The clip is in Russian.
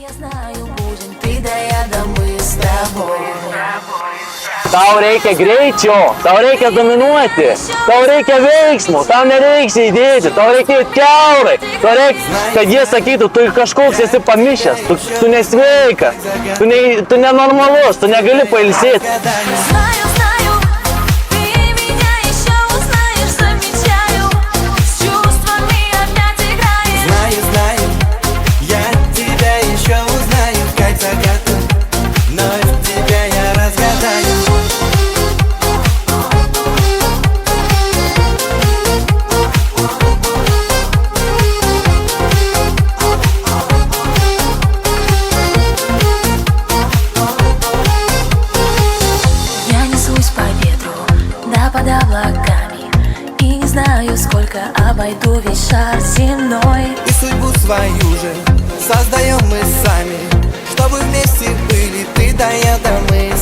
Я знаю, будем ты да я, да мы с тобой. Tau reikia greičio, tau reikia dominuoti, tau reikia veiksmų, tau nereikia įdėti, tau reikia kiaurai, tau reikia, kad jie sakytų, tu kažkoks esi pamišęs, tu nesveikas, tu nenormalus, tu negali pailsėti. Знаю, знаю, ты меня еще узнаешь, замечаю, с чувствами опять играешь. Знаю, знаю, я тебя еще узнаю, как загадку, но тебя я разгадаю. Я несусь по ветру, да под облаками, и не знаю, сколько обойду весь шар земной. И судьбу свою же создаем мы сами, чтобы вместе были ты да я, да мы.